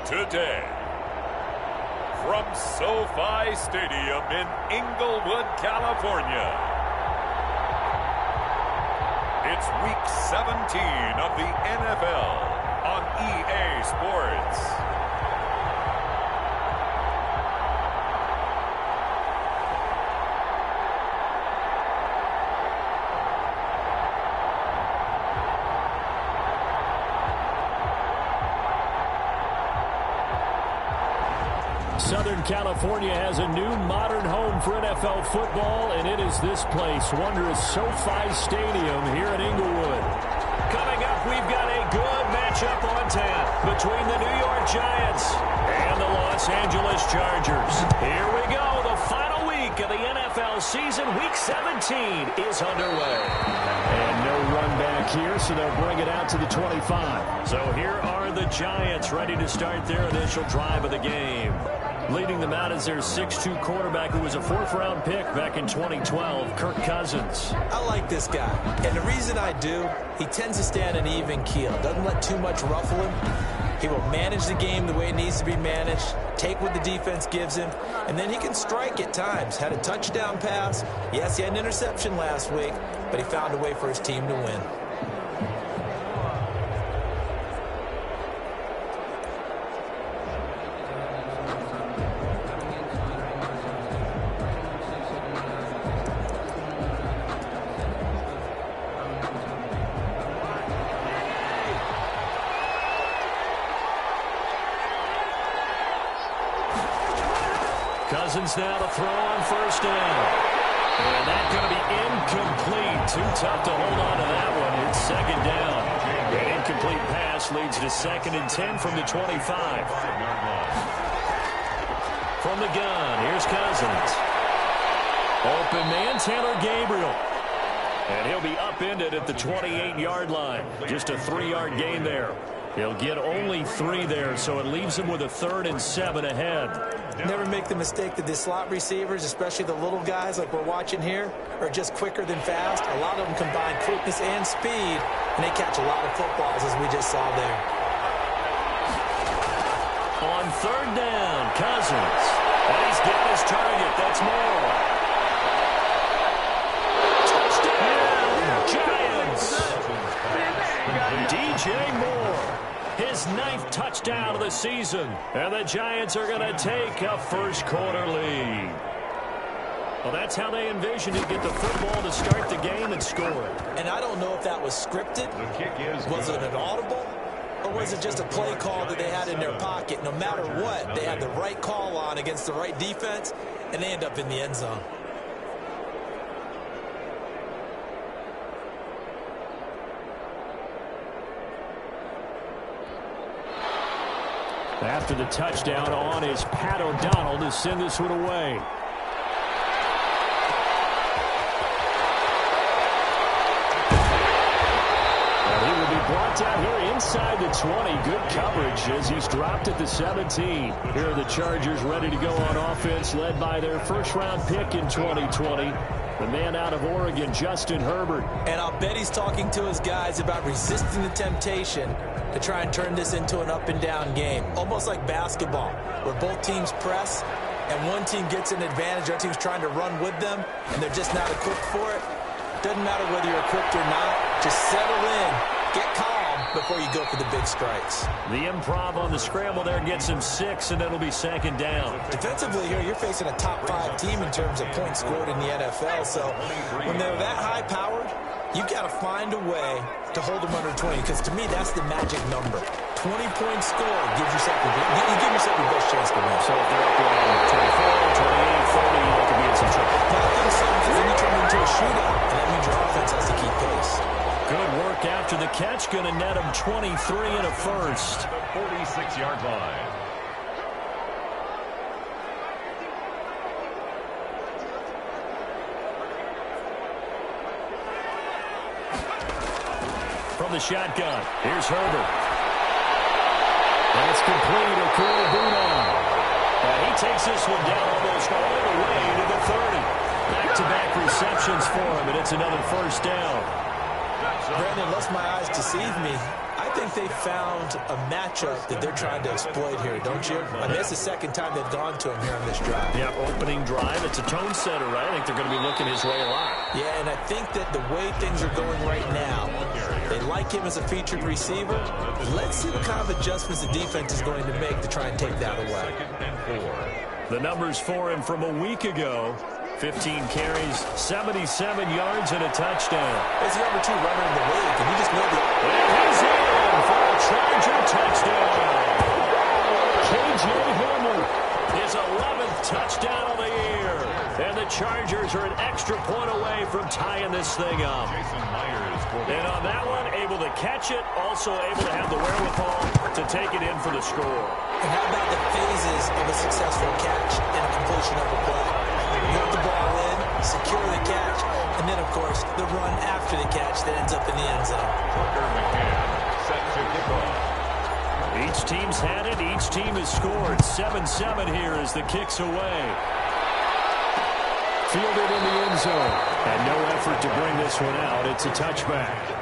Today, from SoFi Stadium in Inglewood, California, it's Week 17 of the NFL on EA Sports. Southern California has a new modern home for NFL football, and it is this place, wondrous SoFi Stadium here in Inglewood. Coming up, we've got a good matchup on tap between the New York Giants and the Los Angeles Chargers. Here we go. The final week of the NFL season, Week 17, is underway. And no run back here, so they'll bring it out to the 25. So here are the Giants ready to start their initial drive of the game. Leading them out is their 6'2 quarterback who was a fourth-round pick back in 2012, Kirk Cousins. I like this guy, and the reason I do, he tends to stay on an even keel. Doesn't let too much ruffle him. He will manage the game the way it needs to be managed, take what the defense gives him, and then he can strike at times. Had a touchdown pass. Yes, he had an interception last week, but he found a way for his team to win. Cousins now to throw on first down. And that's going to be incomplete. Too tough to hold on to that one. It's second down. An incomplete pass leads to 2nd and 10 from the 25. From the gun, here's Cousins. Open man, Taylor Gabriel. And he'll be upended at the 28-yard line. Just a 3-yard gain there. He'll get only 3 there, so it leaves him with a 3rd and 7 ahead. Never make the mistake that the slot receivers, especially the little guys like we're watching here, are just quicker than fast. A lot of them combine quickness and speed, and they catch a lot of footballs, as we just saw there. On 3rd down, Cousins. And he's getting his target. That's more. Touchdown, Giants. DJ Moore. His 9th touchdown of the season. And the Giants are going to take a first-quarter lead. Well, that's how they envisioned it, get the football to start the game and score it. And I don't know if that was scripted. Was it an audible? Or was it just a play call that they had in their pocket? No matter what, they had the right call on against the right defense, and they end up in the end zone. After the touchdown on is Pat O'Donnell to send this one away. And he will be brought down here inside the 20. Good coverage as he's dropped at the 17. Here are the Chargers ready to go on offense, led by their first-round pick in 2020. The man out of Oregon, Justin Herbert. And I'll bet he's talking to his guys about resisting the temptation to try and turn this into an up-and-down game. Almost like basketball, where both teams press, and one team gets an advantage, the other team's trying to run with them, and they're just not equipped for it. Doesn't matter whether you're equipped or not. Just settle in, get calm before you go for the big strikes. The improv on the scramble there gets him 6, and it'll be 2nd down. Defensively here, you're facing a top-5 team in terms of points scored in the NFL, so when they're that high-powered, you've got to find a way to hold them under 20, because to me, that's the magic number. 20-point score gives yourself you give yourself your best chance to win. So if they're up on 24, 28, 30, they could be in some trouble. But I think so, because then you turn into a shootout, and that means your offense has to keep pace. Good work after the catch. Going to net him 23 and a first. 46-yard line. From the shotgun, here's Herbert. That's complete. Okuda-Bunah. And he takes this one down almost all the way to the 30. Back-to-back receptions for him, and it's another first down. Brandon, unless my eyes deceive me, I think they found a matchup that they're trying to exploit here, don't you? I mean, it's the second time they've gone to him here on this drive. Yeah, opening drive. It's a tone setter, right? I think they're going to be looking his way a lot. Yeah, and I think that the way things are going right now, they like him as a featured receiver. Let's see what kind of adjustments the defense is going to make to try and take that away. The numbers for him from a week ago. 15 carries, 77 yards, and a touchdown. It's the number 2 runner in the league, and you just know the... And he's in for a Charger touchdown. K.J. Hamler, his 11th touchdown of the year. And the Chargers are an extra point away from tying this thing up. And on that one, able to catch it, also able to have the wherewithal to take it in for the score. And how about the phases of a successful catch and a completion of a play? Put the ball in, secure the catch, and then, of course, the run after the catch that ends up in the end zone. Each team's had it. Each team has scored. 7-7 here as the kick's away. Fielded in the end zone. And no effort to bring this one out. It's a touchback.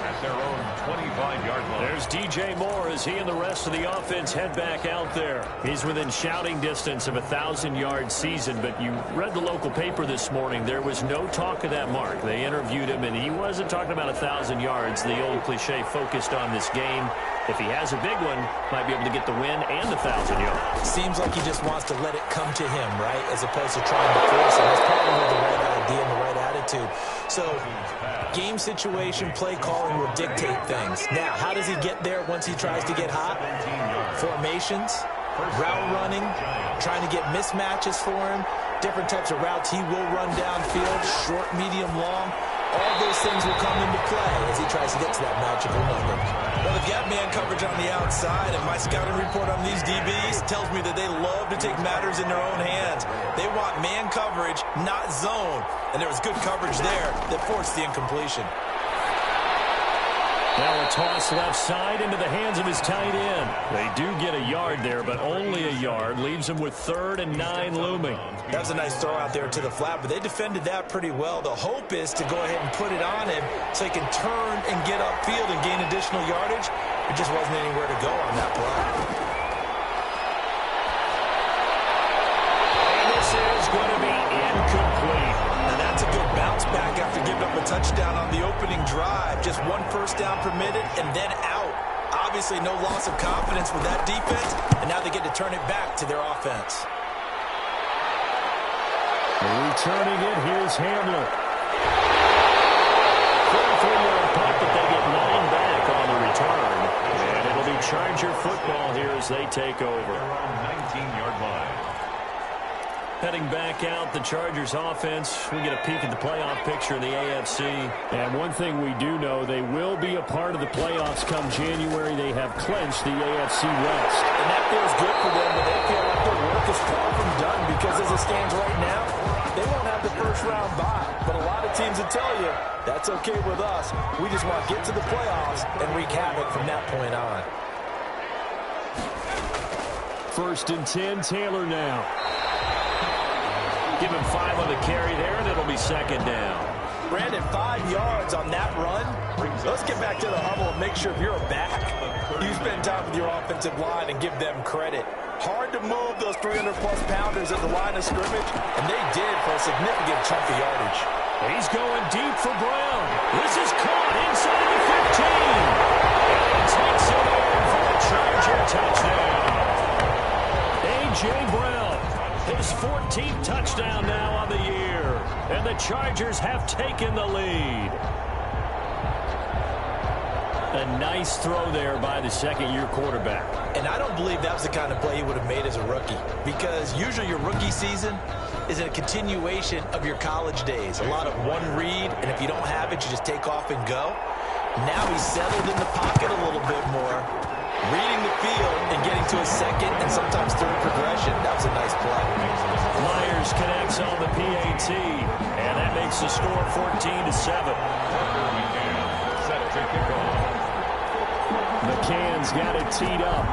At their own 25-yard line. There's DJ Moore as he and the rest of the offense head back out there. He's within shouting distance of a 1,000-yard season, but you read the local paper this morning. There was no talk of that mark. They interviewed him, and he wasn't talking about 1,000 yards. The old cliche focused on this game. If he has a big one, might be able to get the win and 1,000 yards. Seems like he just wants to let it come to him, right, as opposed to trying to force it. That's probably the right idea and the right attitude. So, game situation, play calling will dictate things. Now, how does he get there once he tries to get hot? Formations, route running, trying to get mismatches for him, different types of routes he will run downfield, short, medium, long. All those things will come into play as he tries to get to that magical number. Well, they've got man coverage on the outside, and my scouting report on these DBs tells me that they love to take matters in their own hands. They want man coverage, not zone. And there was good coverage there that forced the incompletion. Now a toss left side into the hands of his tight end. They do get a yard there, but only a yard. Leaves him with 3rd and 9 looming. That was a nice throw out there to the flat, but they defended that pretty well. The hope is to go ahead and put it on him so he can turn and get upfield and gain additional yardage. There just wasn't anywhere to go on that play. And this is going to be incomplete. And that's a good bounce back after giving up a touchdown on the opening drive. Just 1 first down permitted and then out. Obviously no loss of confidence with that defense, and now they get to turn it back to their offense. Returning it, here's Hamler. 43-yard punt, but they get 9 back on the return. And it'll be Charger football here as they take over. Around 19-yard line. Heading back out, the Chargers offense. We get a peek at the playoff picture in the AFC. And one thing we do know, they will be a part of the playoffs come January. They have clinched the AFC West. And that feels good for them, but they feel like their work is far from done because as it stands right now, they won't have the first round bye. But a lot of teams will tell you, that's okay with us. We just want to get to the playoffs and wreak havoc from that point on. 1st and 10, Taylor now. Give him 5 on the carry there, and it'll be 2nd down. Brandon, 5 yards on that run. Let's get back to the huddle and make sure if you're a back, you spend time with your offensive line and give them credit. Hard to move those 300-plus pounders at the line of scrimmage, and they did for a significant chunk of yardage. He's going deep for Brown. This is caught inside the 15. And he takes it in for a Charger touchdown. A.J. Brown, his 14th touchdown now on the year. And the Chargers have taken the lead. A nice throw there by the second-year quarterback. And I don't believe that was the kind of play he would have made as a rookie, because usually your rookie season is a continuation of your college days. A lot of one read, and if you don't have it, you just take off and go. Now he's settled in the pocket a little bit more, reading the field and getting to a second and sometimes third progression. That was a nice play. Myers connects on the PAT, and that makes the score 14-7. Set to kick off. McCann's got it teed up.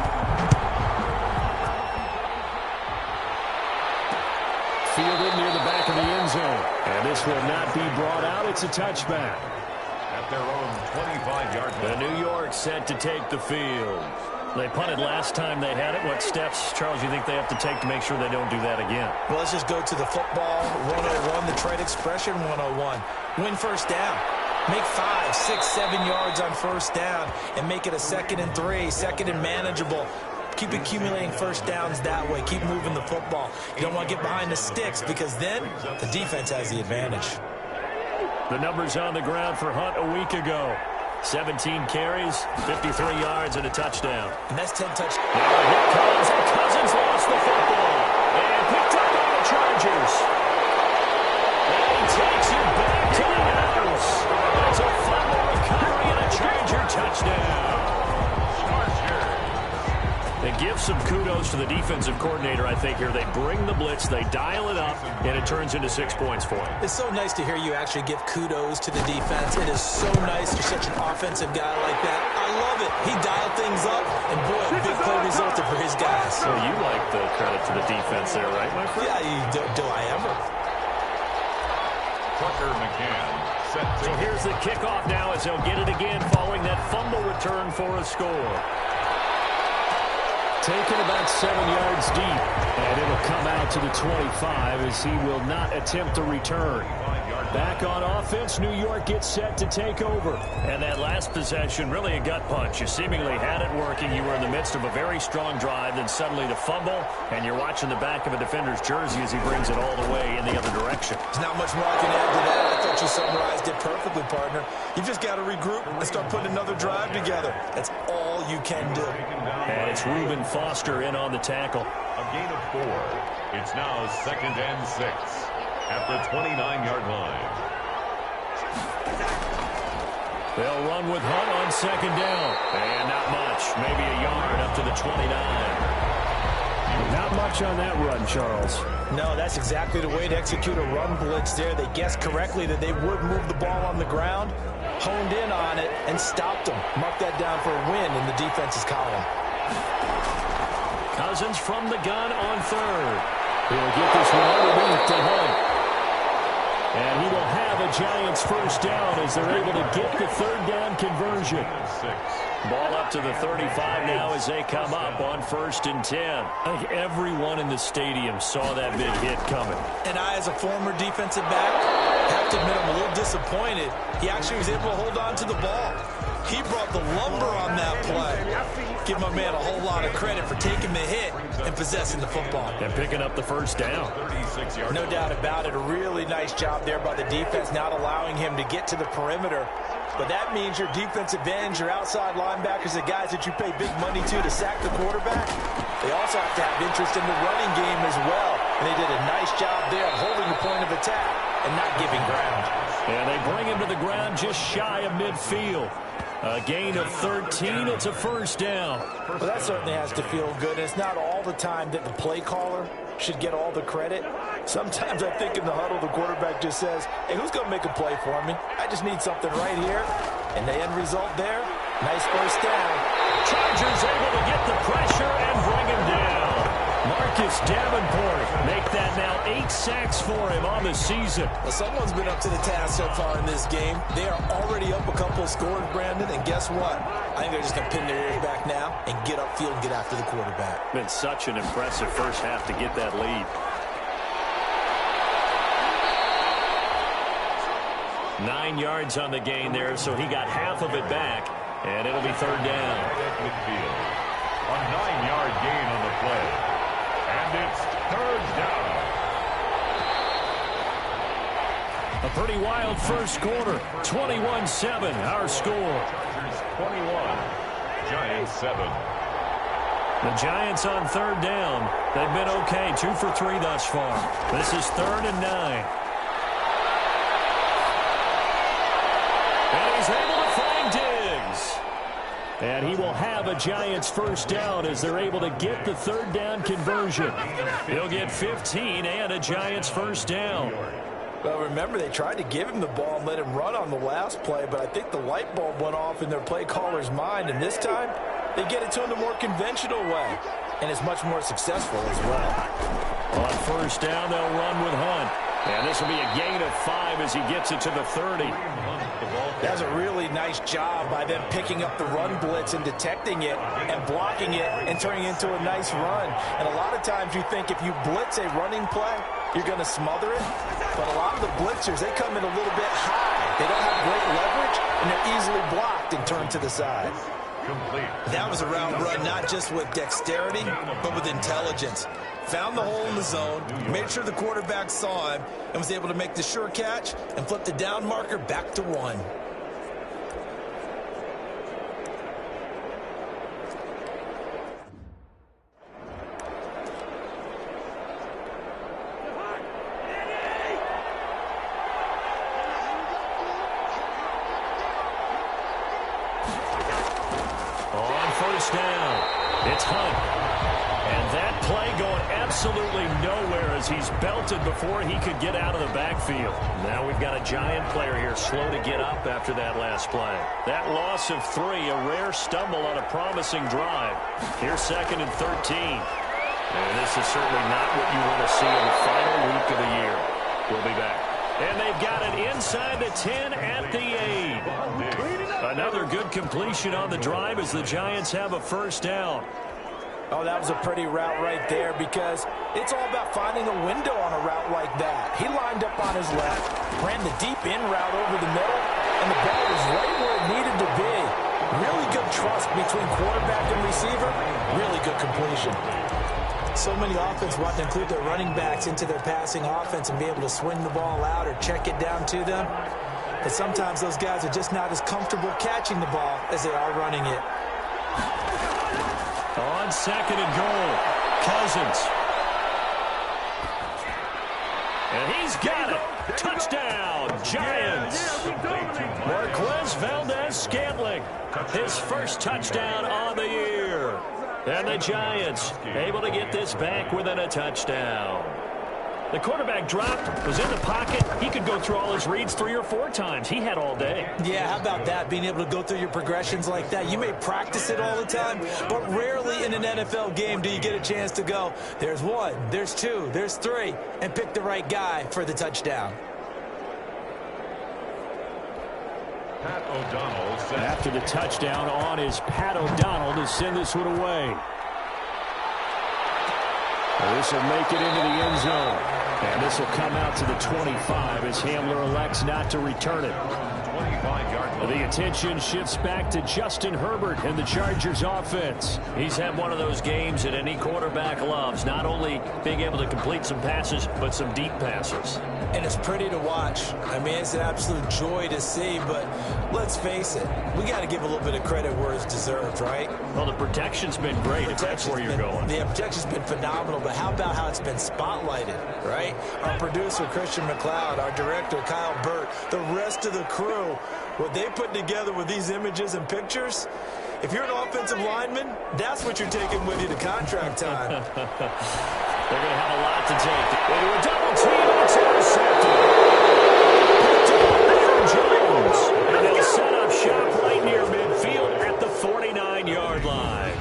Fielded near the back of the end zone. And this will not be brought out. It's a touchback. At at their own 25-yard line. The New York set to take the field. They punted last time they had it. What steps, Charles, you think they have to take to make sure they don't do that again? Well, let's just go to the football 101, the trade expression 101. Win first down. Make 5, 6, 7 yards on first down and make it a 2nd and 3, 2nd and manageable. Keep accumulating first downs that way. Keep moving the football. You don't want to get behind the sticks because then the defense has the advantage. The numbers on the ground for Hunt a week ago. 17 carries, 53 yards, and a touchdown. And that's 10 touchdowns. Now here comes, and Cousins lost the football. And picked up by the Chargers. And he takes it back to the house. It's a fumble recovery and a Charger touchdown. They give some kudos to the defensive coordinator, I think, here. They bring the blitz, they dial it up, and it turns into 6 points for him. It's so nice to hear you actually give kudos to the defense. It is so nice. You're such an offensive guy like that. I love it. He dialed things up, and boy, a big play resulted for his guys. Well, you like the credit to the defense there, right, my friend? Yeah, do I ever? Tucker McCann set to... So here's the kickoff now as he'll get it again following that fumble return for a score. Taken about 7 yards deep, and it'll come out to the 25 as he will not attempt a return. Back on offense, New York gets set to take over. And that last possession, really a gut punch. You seemingly had it working. You were in the midst of a very strong drive, then suddenly the fumble, and you're watching the back of a defender's jersey as he brings it all the way in the other direction. There's not much more I can add to that. I thought you summarized it perfectly, partner. You just got to regroup and start putting another drive together. That's all you can do. And it's Reuben Foster in on the tackle. A gain of 4. It's now 2nd and 6 at the 29-yard line. They'll run with Hunt on 2nd down. And not much. Maybe a yard up to the 29. Not much on that run, Charles. No, that's exactly the way to execute a run blitz there. They guessed correctly that they would move the ball on the ground, honed in on it, and stopped them. Mark that down for a win in the defense's column. Cousins from the gun on 3rd. He'll get this one underneath to Hunt. And he will have a Giants first down as they're able to get the 3rd down conversion. Ball up to the 35 now as they come up on 1st and 10. I think everyone in the stadium saw that big hit coming. And I, as a former defensive back, have to admit I'm a little disappointed. He actually was able to hold on to the ball. He brought the lumber on that play. Give my man a whole lot of credit for taking the hit and possessing the football. And picking up the first down. No doubt about it. A really nice job there by the defense, not allowing him to get to the perimeter. But that means your defense advantage, your outside linebackers, the guys that you pay big money to sack the quarterback, they also have to have interest in the running game as well. And they did a nice job there of holding the point of attack and not giving ground. And they bring him to the ground just shy of midfield. A gain of 13. It's a first down. Well, that certainly has to feel good. It's not all the time that the play caller should get all the credit. Sometimes I think in the huddle, the quarterback just says, hey, who's going to make a play for me? I just need something right here. And the end result there, nice first down. Chargers able to get the pressure and bring him down. Marcus Davenport make that now 8 sacks for him on the season. Well, someone's been up to the task so far in this game. They are already up a couple of scores, Brandon, and guess what? I think they're just going to pin their ears back now and get upfield and get after the quarterback. Been such an impressive first half to get that lead. 9 yards on the gain there, so he got half of it back, and it'll be 3rd down. A 9-yard gain on the play. And it's 3rd down. A pretty wild first quarter. 21-7, our score. 21, Giants 7. The Giants on 3rd down. They've been okay, 2 for 3 thus far. This is 3rd and 9. And he's able to find Diggs. And he will have a Giants first down as they're able to get the 3rd down conversion. He'll get 15 and a Giants first down. Well, remember, they tried to give him the ball and let him run on the last play, but I think the light bulb went off in their play caller's mind, and this time they get it to him the more conventional way, and it's much more successful as well. On 1st down, they'll run with Hunt. And this will be a gain of 5 as he gets it to the 30. That's a really nice job by them picking up the run blitz and detecting it and blocking it and turning it into a nice run. And a lot of times you think if you blitz a running play, you're going to smother it. But a lot of the blitzers, they come in a little bit high. They don't have great leverage, and they're easily blocked and turned to the side. Complete. That was a route run not just with dexterity, but with intelligence. Found the hole in the zone, made sure the quarterback saw him, and was able to make the sure catch and flip the down marker back to 1. On first down, it's Hunt. And that play going absolutely nowhere as he's belted before he could get out of the backfield. Now we've got a Giant player here slow to get up after that last play. That loss of 3, a rare stumble on a promising drive. Here's 2nd and 13. And this is certainly not what you want to see in the final week of the year. We'll be back. And they've got it inside the 10 at the 8. Another good completion on the drive as the Giants have a first down. Oh, that was a pretty route right there because it's all about finding a window on a route like that. He lined up on his left, ran the deep in route over the middle, and the ball was right where it needed to be. Really good trust between quarterback and receiver. Really good completion. So many offenses want to include their running backs into their passing offense and be able to swing the ball out or check it down to them. But sometimes those guys are just not as comfortable catching the ball as they are running it. On 2nd and goal, Cousins. And he's got it. Touchdown, Giants. Marquez Valdez-Scantling, his first touchdown on the year. And the Giants able to get this back within a touchdown. The quarterback dropped, was in the pocket. He could go through all his reads 3 or 4 times. He had all day. Yeah, how about that, being able to go through your progressions like that? You may practice it all the time, but rarely in an NFL game do you get a chance to go, there's 1, there's 2, there's 3, and pick the right guy for the touchdown. Pat O'Donnell set. After the touchdown on is Pat O'Donnell to send this one away. This will make it into the end zone. And this will come out to the 25 as Hamler elects not to return it. 25-yard line. The attention shifts back to Justin Herbert and the Chargers offense. He's had one of those games that any quarterback loves, not only being able to complete some passes, but some deep passes. And it's pretty to watch. I mean, it's an absolute joy to see, but let's face it, we got to give a little bit of credit where it's deserved, right? Well, the protection's been great, if that's where you're going. The protection's been phenomenal, but how about how it's been spotlighted, right? Our producer, Christian McLeod, our director, Kyle Burt, the rest of the crew, what they put together with these images and pictures, if you're an offensive lineman, that's what you're taking with you to contract time. They're going to have a lot to take. They do a double team, and it's intercepted. Aaron Jones. And they'll set up shop right near midfield at the 49-yard line.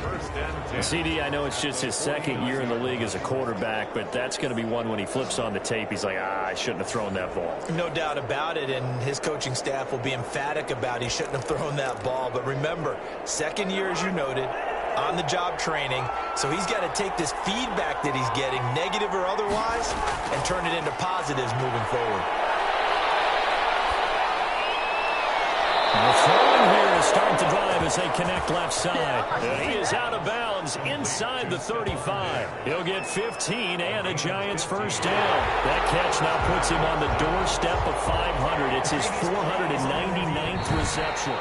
CD, I know it's just his 2nd year in the league as a quarterback, but that's going to be one when he flips on the tape. He's like, I shouldn't have thrown that ball. No doubt about it, and his coaching staff will be emphatic about he shouldn't have thrown that ball. But remember, 2nd year, as you noted, on-the-job training, so he's got to take this feedback that he's getting, negative or otherwise, and turn it into positives moving forward. The throwing here to start the drive as they connect left side. He is out of bounds inside the 35. He'll get 15 and a Giants first down. That catch now puts him on the doorstep of 500. It's his 499th reception.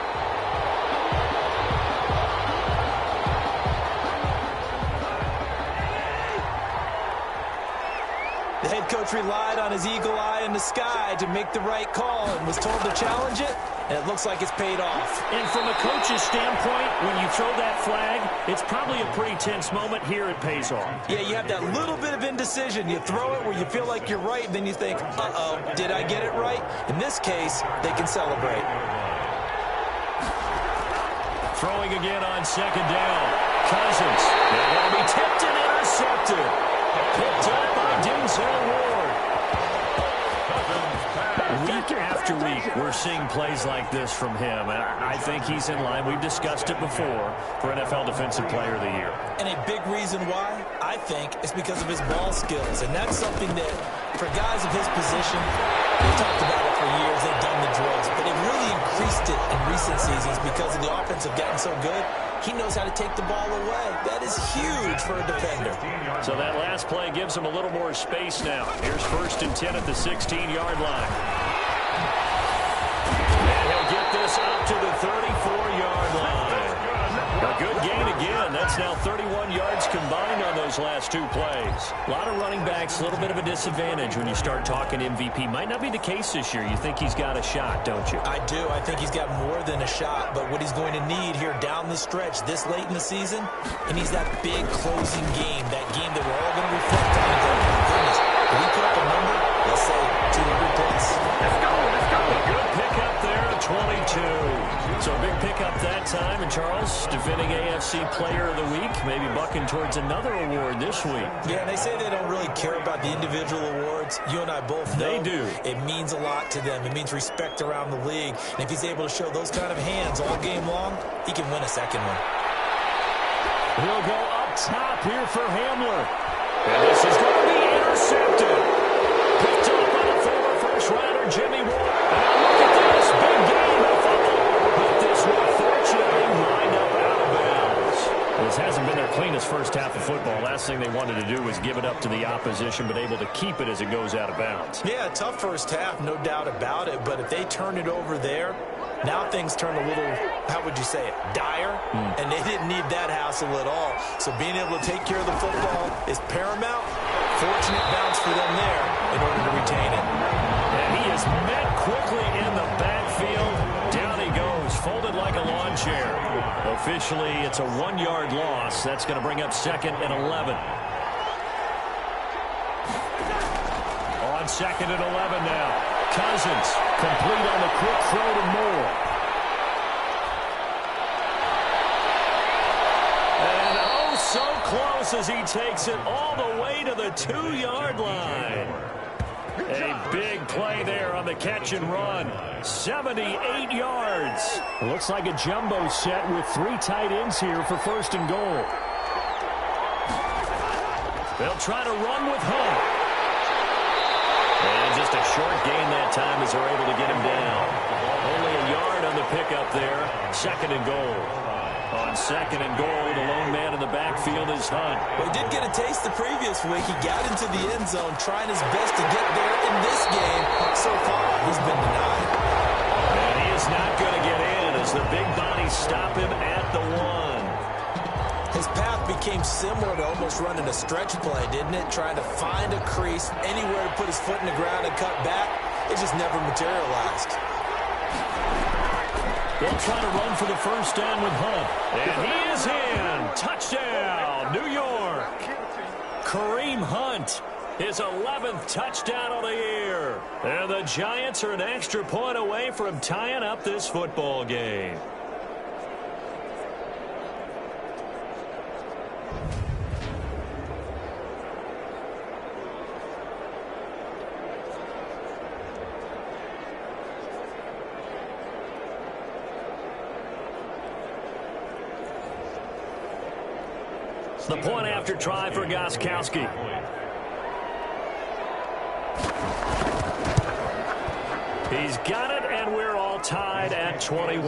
The head coach relied on his eagle eye in the sky to make the right call and was told to challenge it, and it looks like it's paid off. And from a coach's standpoint, when you throw that flag, it's probably a pretty tense moment. Here it pays off. Yeah, you have that little bit of indecision. You throw it where you feel like you're right, and then you think, uh-oh, did I get it right? In this case, they can celebrate. Throwing again on 2nd down. Cousins. And it'll be tipped and intercepted. Picked up by Denzel Ward. after week, we're seeing plays like this from him. And I think he's in line. We've discussed it before for NFL Defensive Player of the Year. And a big reason why, I think, is because of his ball skills. And that's something that, for guys of his position, we've talked about it for years. They've done the drills. But they've really increased it in recent seasons because of the offense have gotten so good. He knows how to take the ball away. That is huge for a defender. So that last play gives him a little more space now. Here's 1st and 10 at the 16-yard line. And he'll get this up to the 34-yard line. A good gain again. That's now 31 yards combined on those last 2 plays. A lot of running backs, a little bit of a disadvantage when you start talking MVP. Might not be the case this year. You think he's got a shot, don't you? I do. I think he's got more than a shot. But what he's going to need here down the stretch this late in the season, he needs that big closing game, that game that we're all going to reflect on and go, oh my goodness, did we put up a number? Let's say 200 plus. Let's go, let's go. A good pickup there at 22. So a big pickup that time. And Charles, defending AFC Player of the Week, maybe bucking towards another award this week. Yeah, they say they don't really care about the individual awards. You and I both know. They do. It means a lot to them. It means respect around the league. And if he's able to show those kind of hands all game long, he can win a second one. He'll go up top here for Hamler. And this is going to be intercepted. Picked up by the former first-rounder, Jimmy Ward. And look at this. Big game. A fumble. But this will fortunately wind up out of bounds. This hasn't been their cleanest first half of football. Last thing they wanted to do was give it up to the opposition, but able to keep it as it goes out of bounds. Yeah, tough first half, no doubt about it. But if they turn it over there, now things turn a little, how would you say it, dire? And they didn't need that hassle at all. So being able to take care of the football is paramount. Fortunate bounce for them there in order to retain it. And he is met quickly in the backfield. Down he goes, folded like a lawn chair. Officially, it's a 1-yard loss. That's going to bring up 2nd and 11. On 2nd and 11 now. Cousins, complete on the quick throw to Moore. And oh, so close as he takes it all the way to the 2-yard line. A big play there on the catch and run. 78 yards. Looks like a jumbo set with 3 tight ends here for 1st and goal. They'll try to run with Hunt. And just a short gain that time as they're able to get him down. Only a yard on the pickup there. 2nd and goal. On 2nd and goal, the lone man in the backfield is Hunt. Well, he did get a taste the previous week. He got into the end zone, trying his best to get there in this game. So far, he's been denied. And he is not going to get in as the big bodies stop him at the 1. His path became similar to almost running a stretch play, didn't it? Trying to find a crease, anywhere to put his foot in the ground and cut back. It just never materialized. They'll try to run for the first down with Hunt. And he is in. Touchdown, New York. Kareem Hunt, his 11th touchdown of the year. And the Giants are an extra point away from tying up this football game. The point after try for Gostkowski. He's got it, and we're all tied at 21.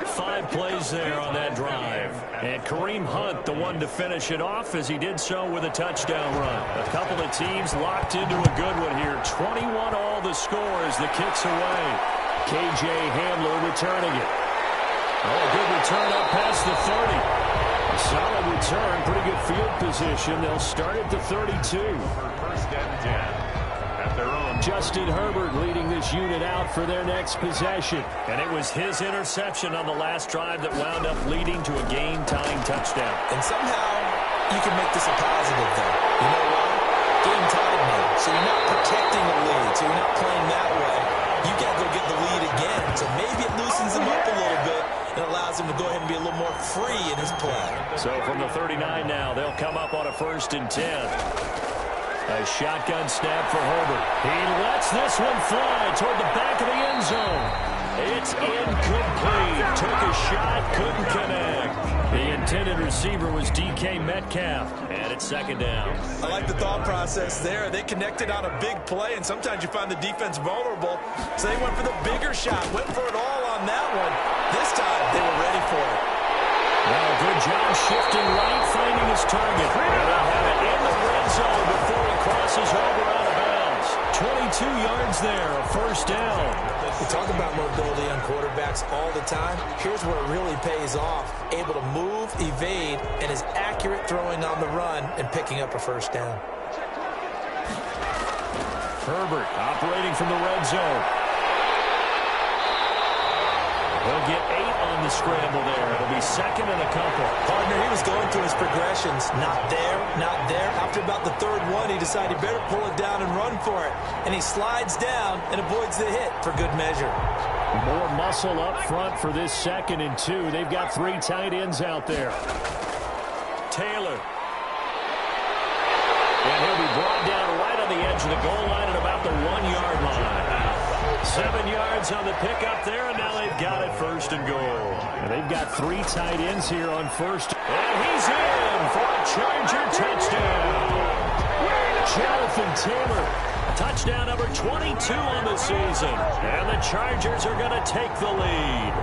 5 plays there on that drive. And Kareem Hunt, the one to finish it off, as he did so with a touchdown run. A couple of teams locked into a good one here. 21 all the score as the kick's away. KJ Hamler returning it. Oh, a good return up past the 30. Solid return, pretty good field position. They'll start at the 32. For 1st and 10 at their own. Justin Herbert leading this unit out for their next possession. And it was his interception on the last drive that wound up leading to a game-tying touchdown. And somehow you can make this a positive, though. You know why? Game tied now. So you're not protecting the lead. So you're not playing that way. You got to go get the lead again. So maybe it loosens him up a little bit. It allows him to go ahead and be a little more free in his play. So from the 39 now, they'll come up on a 1st and 10. A shotgun snap for Herbert. He lets this one fly toward the back of the end zone. It's incomplete. Took a shot, couldn't connect. The intended receiver was DK Metcalf, and it's second down. I like the thought process there. They connected on a big play, and sometimes you find the defense vulnerable, so they went for the bigger shot, went for it all on that one. This time, they were ready for it. Well, good job shifting right, finding his target. And they'll have it in the red zone before he crosses over out of bounds. 22 yards there, a first down. We talk about mobility on quarterbacks all the time. Here's where it really pays off. Able to move, evade, and is accurate throwing on the run and picking up a first down. Herbert operating from the red zone. He'll get 8 on the scramble there. It'll be second and a couple. Partner, he was going through his progressions. Not there, not there. After about the third one, he decided he better pull it down and run for it. And he slides down and avoids the hit for good measure. More muscle up front for this 2nd and 2. They've got 3 tight ends out there. Taylor. And he'll be brought down right on the edge of the goal line at about the 1-yard line. 7 yards on the pickup there, and now they've got it first and goal. And they've got 3 tight ends here on first. And he's in for a Charger touchdown. Jonathan Taylor, touchdown number 22 on the season. And the Chargers are going to take the lead.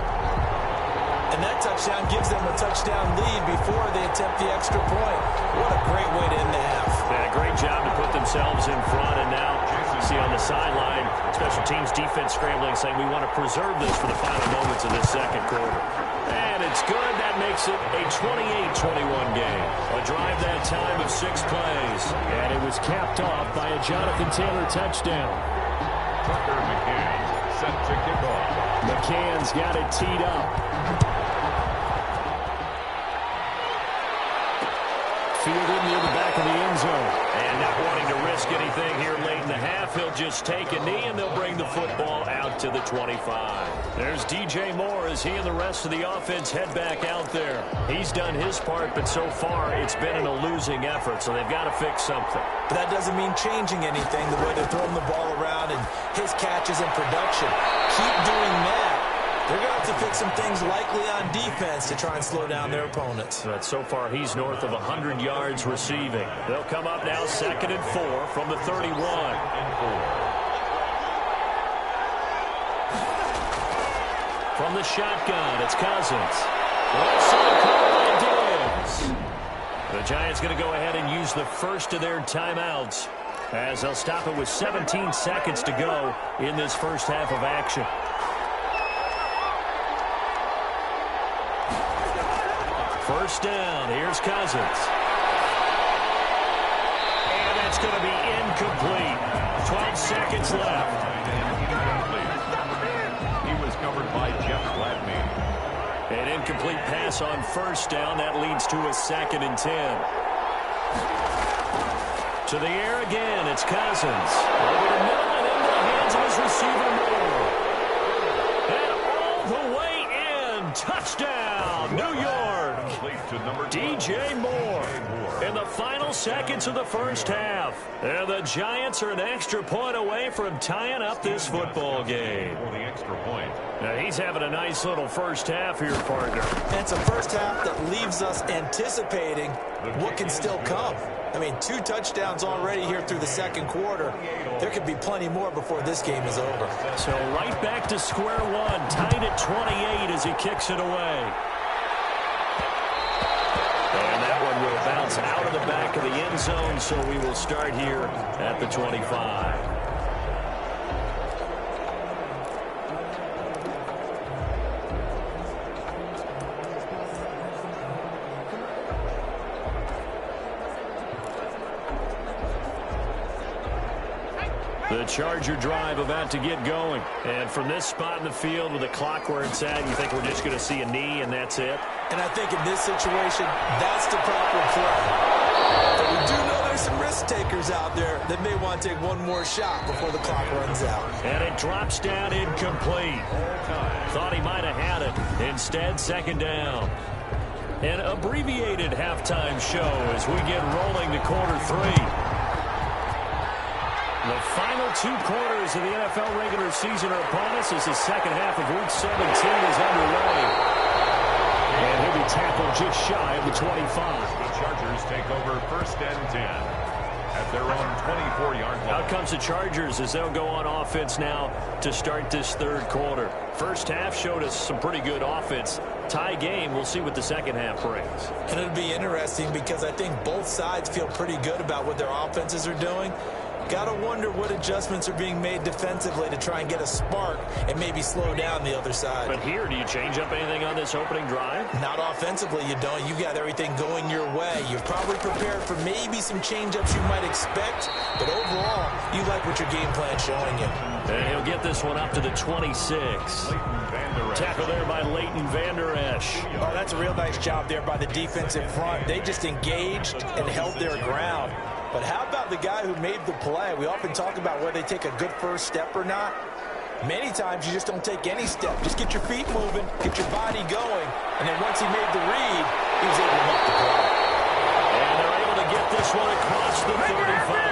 And that touchdown gives them a touchdown lead before they attempt the extra point. What a great way to end the half. Yeah, great job to put themselves in front. And now, see on the sideline, special teams defense scrambling, saying we want to preserve this for the final moments of this second quarter. And it's good. That makes it a 28-21 game. A drive that time of 6 plays. And it was capped off by a Jonathan Taylor touchdown. Tucker McCann set to kick off. McCann's got it teed up. Fielded near the back of the end zone. And not wanting to risk anything here late in the half, he'll just take a knee, and they'll bring the football out to the 25. There's DJ Moore as he and the rest of the offense head back out there. He's done his part, but so far it's been in a losing effort, so they've got to fix something. But that doesn't mean changing anything, the way they're throwing the ball around and his catches and production. Keep doing that. They're going to have to fix some things likely on defense to try and slow down their opponents. But so far, he's north of 100 yards receiving. They'll come up now 2nd and 4 from the 31. From the shotgun, it's Cousins. The Giants going to go ahead and use the first of their timeouts as they'll stop it with 17 seconds to go in this first half of action. First down, here's Cousins. And that's going to be incomplete. 12 seconds left. He was covered by Jeff Gladney. An incomplete pass on first down. That leads to a 2nd and 10. To the air again, it's Cousins. Over the middle and into the hands of his receiver Moore. And all the way in. Touchdown, New York. DJ Moore in the final seconds of the first half. And the Giants are an extra point away from tying up this football game. For the extra point. Now he's having a nice little first half here, partner. And it's a first half that leaves us anticipating what can still come. I mean, 2 touchdowns already here through the second quarter. There could be plenty more before this game is over. So right back to square one, tied at 28 as he kicks it away. And that one will bounce out of the back of the end zone, so we will start here at the 25. The Charger drive about to get going. And from this spot in the field with the clock where it's at, you think we're just going to see a knee and that's it? And I think in this situation, that's the proper play. But we do know there's some risk takers out there that may want to take one more shot before the clock runs out. And it drops down incomplete. Thought he might have had it. Instead, 2nd down. An abbreviated halftime show as we get rolling to quarter 3. The final 2 quarters of the NFL regular season are upon us as the second half of Week 17 is underway. And he'll be tackled just shy of the 25. The Chargers take over 1st and 10 at their own 24-yard line. Out comes the Chargers as they'll go on offense now to start this 3rd quarter. First half showed us some pretty good offense. Tie game. We'll see what the second half brings. And it'll be interesting because I think both sides feel pretty good about what their offenses are doing. Got to wonder what adjustments are being made defensively to try and get a spark and maybe slow down the other side. But here, do you change up anything on this opening drive? Not offensively, you don't. You got everything going your way. You've probably prepared for maybe some change-ups you might expect, but overall, you like what your game plan's showing you. And he'll get this one up to the 26. Tackle there by Leighton Vander Esch. Oh, that's a real nice job there by the defensive front. They just engaged and held their ground. But how about the guy who made the play? We often talk about whether they take a good first step or not. Many times you just don't take any step. Just get your feet moving, get your body going, and then once he made the read, he was able to make the play. And they're able to get this one across the 35.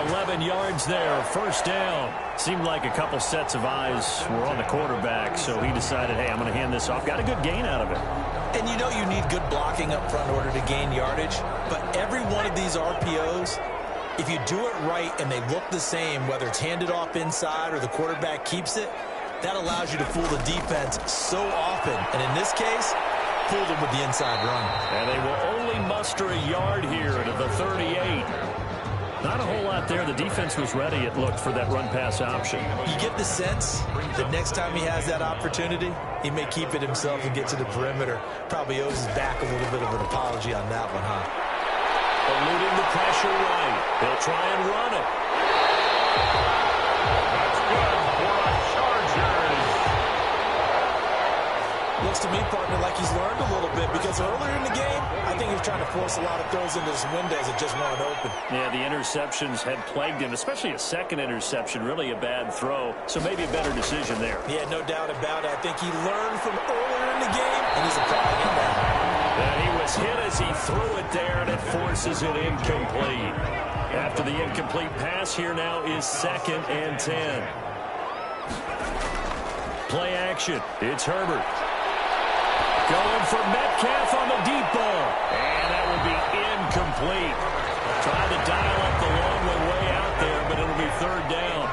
11 yards there, 1st down. Seemed like a couple sets of eyes were on the quarterback, so he decided, hey, I'm going to hand this off. Got a good gain out of it. And you know you need good blocking up front in order to gain yardage, but every one of these RPOs, if you do it right and they look the same, whether it's handed off inside or the quarterback keeps it, that allows you to fool the defense so often. And in this case, fooled them with the inside run. And they will only muster a yard here to the 38. Not a whole lot there. The defense was ready, it looked, for that run-pass option. You get the sense that next time he has that opportunity, he may keep it himself and get to the perimeter. Probably owes his back a little bit of an apology on that one, huh? Eluding the pressure right. They'll try and run it. That's good for a Chargers. Looks to me, partner, like he's learned a little bit because earlier in the game, I think he was trying to force a lot of throws into his windows that just weren't open. Yeah, the interceptions had plagued him, especially a second interception, really a bad throw. So maybe a better decision there. Yeah, no doubt about it. I think he learned from earlier in the game, and he's applying it now. And he was hit as he threw it there, and it forces it incomplete. After the incomplete pass, here now is 2nd and 10. Play action. It's Herbert. Going for Metcalf on the deep ball. And that will be incomplete. Trying to dial up the long way out there, but it'll be 3rd down.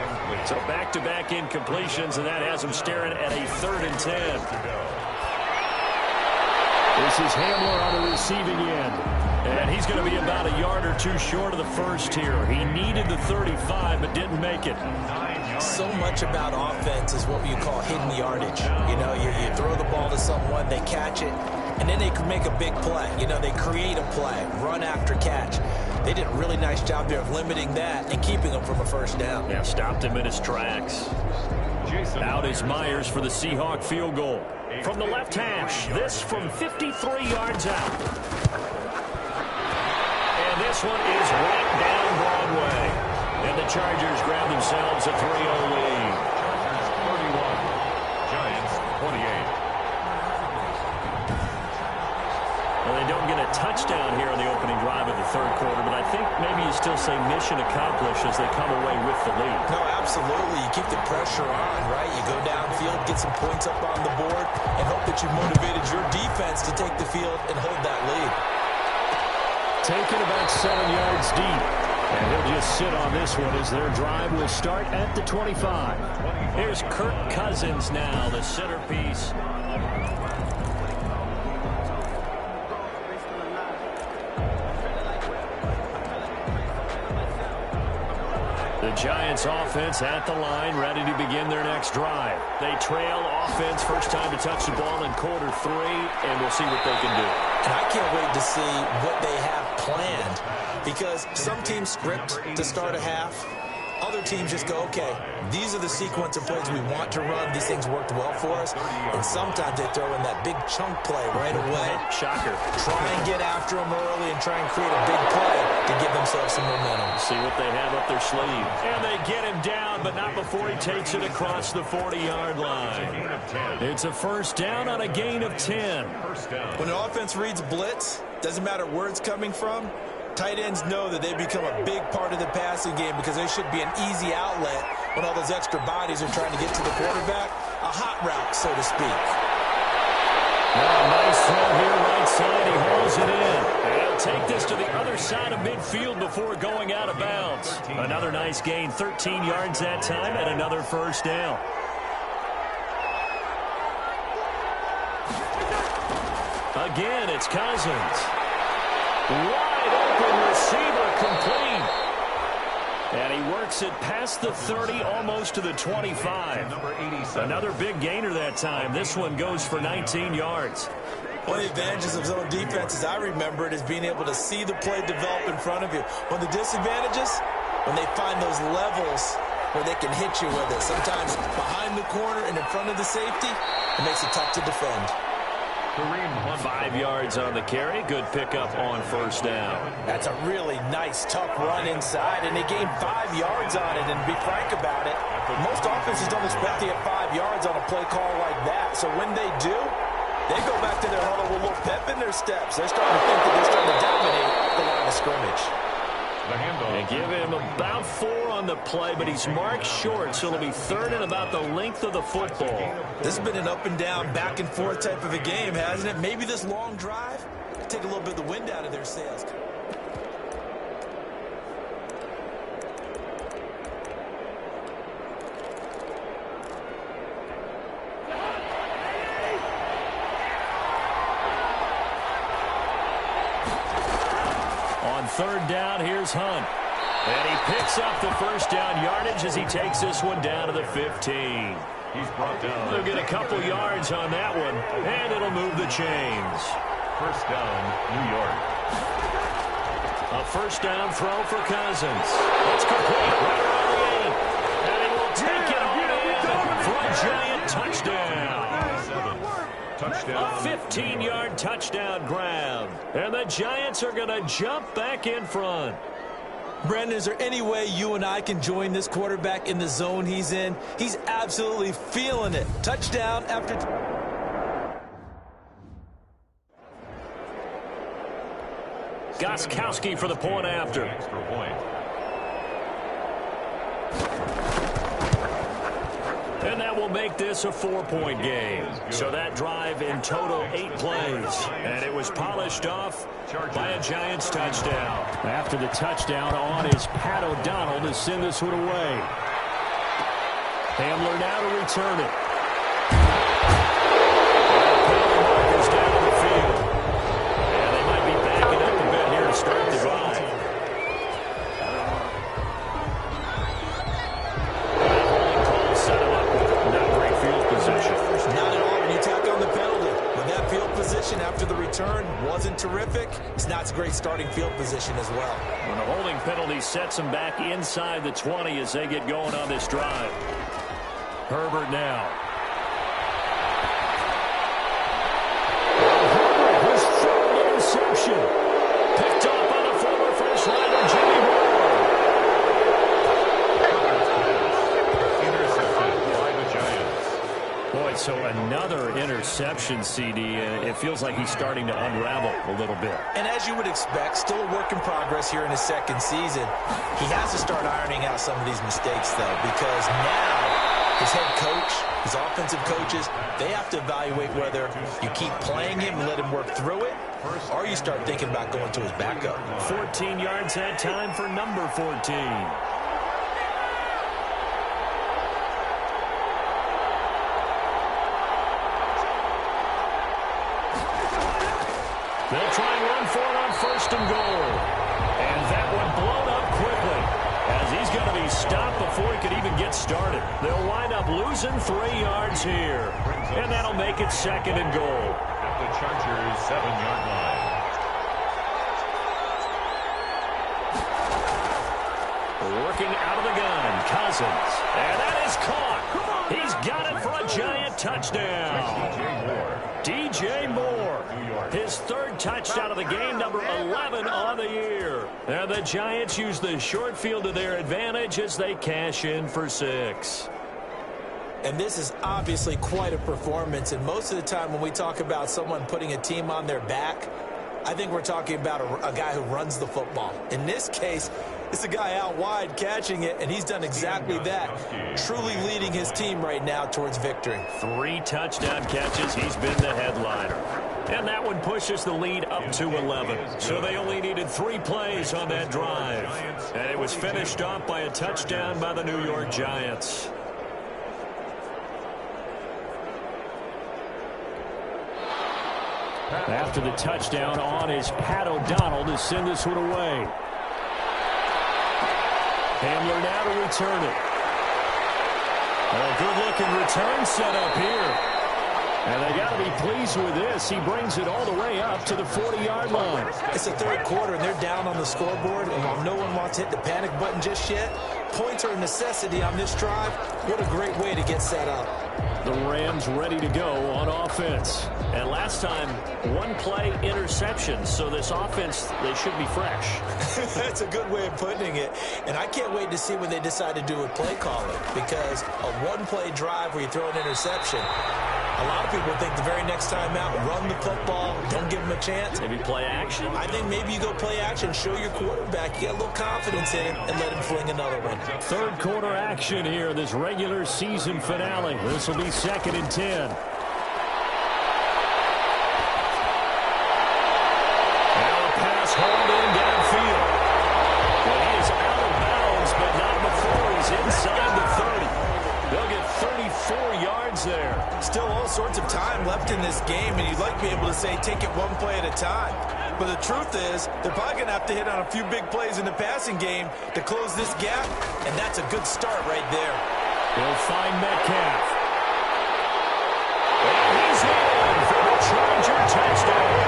So back-to-back incompletions, and that has him staring at a 3rd and 10. This is Hamler on the receiving end. And he's going to be about a yard or two short of the first here. He needed the 35, but didn't make it. So much about offense is what you call hidden yardage. You know, you throw the ball to someone, they catch it, and then they can make a big play. You know, they create a play, run after catch. They did a really nice job there of limiting that and keeping him from a 1st down. Yeah, stopped him in his tracks. Out is Myers for the Seahawk field goal. From the left hash, this from 53 yards out. And this one is right down Broadway. And the Chargers grab themselves a 3-0 lead. 31, Giants 28. Well, they don't get a touchdown here on the opening drive of the 3rd quarter, but I think maybe you still say mission accomplished as they come away with the lead. No, absolutely. You keep the pressure on, right? You go downfield, get some points up on the board, and hope that you've motivated your defense to take the field and hold that lead. Taken about 7 yards deep. And he'll just sit on this one as their drive will start at the 25. Here's Kirk Cousins now, the centerpiece. The Giants offense at the line, ready to begin their next drive. They trail offense, first time to touch the ball in quarter 3, and we'll see what they can do. And I can't wait to see what they have planned, because some teams script to start a half. Other teams just go, okay, these are the sequence of plays we want to run. These things worked well for us. And sometimes they throw in that big chunk play right away. Shocker. Try and get after them early and try and create a big play to give themselves some momentum. See what they have up their sleeve. And they get him down, but not before he takes it across the 40-yard line. It's a 1st down on a gain of 10. When an offense reads blitz, doesn't matter where it's coming from, Tight ends know that they become a big part of the passing game because they should be an easy outlet when all those extra bodies are trying to get to the quarterback. A hot route, so to speak. Nice throw here, right side. He hauls it in. And he'll take this to the other side of midfield before going out of bounds. Another nice gain, 13 yards that time, and another first down. Again, it's Cousins. Wide open receiver, complete. And he works it past the 30, almost to the 25. Another big gainer that time. This one goes for 19 yards. One of the advantages of zone defense, as I remember it, is being able to see the play develop in front of you. One of the disadvantages, when they find those levels where they can hit you with it. Sometimes behind the corner and in front of the safety, it makes it tough to defend. 5 yards on the carry. Good pickup on first down. That's a really nice, tough run inside, and they gained 5 yards on it. And to be frank about it, most offenses don't expect to get 5 yards on a play call like that. So when they do, they go back to their huddle with a little pep in their steps. They're starting to think that they're starting to dominate the line of scrimmage. They give him about 4 on the play, but he's marked short, so it'll be third and about the length of the football. This has been an up and down, back and forth type of a game, hasn't it? Maybe this long drive take a little bit of the wind out of their sails. Third down, here's Hunt. And he picks up the first down yardage as he takes this one down to the 15. He's brought down. They'll get a couple yards on that one, and it'll move the chains. First down, New York. A first down throw for Cousins. It's complete right around the 8. And he will take it on in for a giant touchdown. Touchdown. A 15-yard touchdown grab. And the Giants are going to jump back in front. Brandon, is there any way you and I can join this quarterback in the zone he's in? He's absolutely feeling it. Touchdown after... Gostkowski for the point after. Extra point. And that will make this a 4-point game. So that drive in total 8 plays. And it was polished off by a Giants touchdown. After the touchdown on is Pat O'Donnell to send this one away. Hamler now to return it. Markers down the field. And they might be backing up a bit here to start the drive. After the return wasn't terrific. It's not a great starting field position as well. When the holding penalty sets them back inside the 20 as they get going on this drive. Herbert now. Herbert has thrown an interception. Picked up by the former first rounder Jimmy Moore. Intercepted by the Giants. Boy, so another interception, CD. It feels like he's starting to unravel a little bit. And as you would expect, still a work in progress here in his second season. He has to start ironing out some of these mistakes, though, because now his head coach, his offensive coaches, they have to evaluate whether you keep playing him and let him work through it, or you start thinking about going to his backup. 14 yards that time for number 14. They'll try and run for it on first and goal. And that one blown up quickly as he's going to be stopped before he could even get started. They'll wind up losing 3 yards here. And that'll make it second and goal. At the Chargers' 7-yard line. Working out of the gun, Cousins. And that is caught. He's got it for a giant touchdown. DJ Moore, his third touchdown of the game, number 11 on the year. And the Giants use the short field to their advantage as they cash in for 6. And this is obviously quite a performance. And most of the time when we talk about someone putting a team on their back, I think we're talking about a guy who runs the football. In this case, it's a guy out wide catching it, and he's done exactly that, truly leading his team right now towards victory. 3 touchdown catches. He's been the headliner. And that one pushes the lead up to 11. So they only needed 3 plays on that drive. And it was finished off by a touchdown by the New York Giants. After the touchdown, on is Pat O'Donnell to send this one away. Hamler now to return it. A good-looking return set up here. And they got to be pleased with this. He brings it all the way up to the 40-yard line. It's the third quarter, and they're down on the scoreboard. And while no one wants to hit the panic button just yet, points are a necessity on this drive. What a great way to get set up. The Rams ready to go on offense. And last time, 1-play interception. So this offense, they should be fresh. That's a good way of putting it. And I can't wait to see what they decide to do with play calling. Because a 1-play drive where you throw an interception, a lot of people think the very next time out, run the football, don't give him a chance. Maybe play action? I think maybe you go play action, show your quarterback, you get a little confidence in him, and let him fling another one. Third quarter action here, this regular season finale. This will be 2nd and 10. Now a pass hauled in downfield. Well, he is out of bounds, but not before he's inside the 30. They'll get 34 yards there. Still all sorts of time left in this game, and you'd like to be able to say take it 1 play at a time. But the truth is, they're probably going to have to hit on a few big plays in the passing game to close this gap, and that's a good start right there. They'll find Metcalf. And he's in for the Charger touchdown.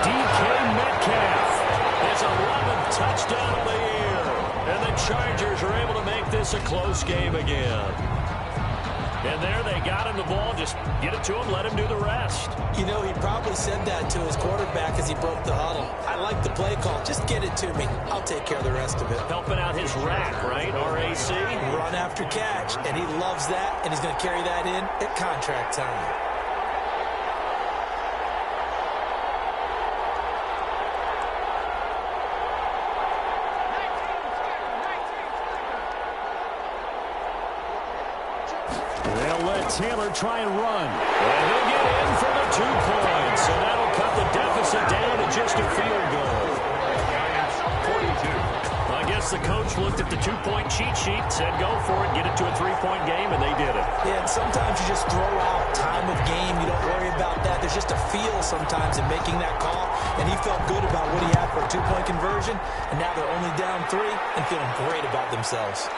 DK Metcalf, his 11th touchdown of the year. And the Chargers are able to make this a close game again. And there they got him the ball. Just get it to him, let him do the rest. You know, he probably said that to his quarterback as he broke the huddle. I like the play call. Just get it to me. I'll take care of the rest of it. Helping out his rack, right? RAC. Run after catch. And he loves that, and he's going to carry that in at contract time. Taylor try and run. And he'll get in for the 2 points. And that'll cut the deficit down to just a field goal. 42. I guess the coach looked at the 2-point cheat sheet, said go for it, get it to a 3-point game, and they did it. Yeah, and sometimes you just throw out time of game. You don't worry about that. There's just a feel sometimes in making that call. And he felt good about what he had for a 2-point conversion. And now they're only down 3 and feeling great about themselves.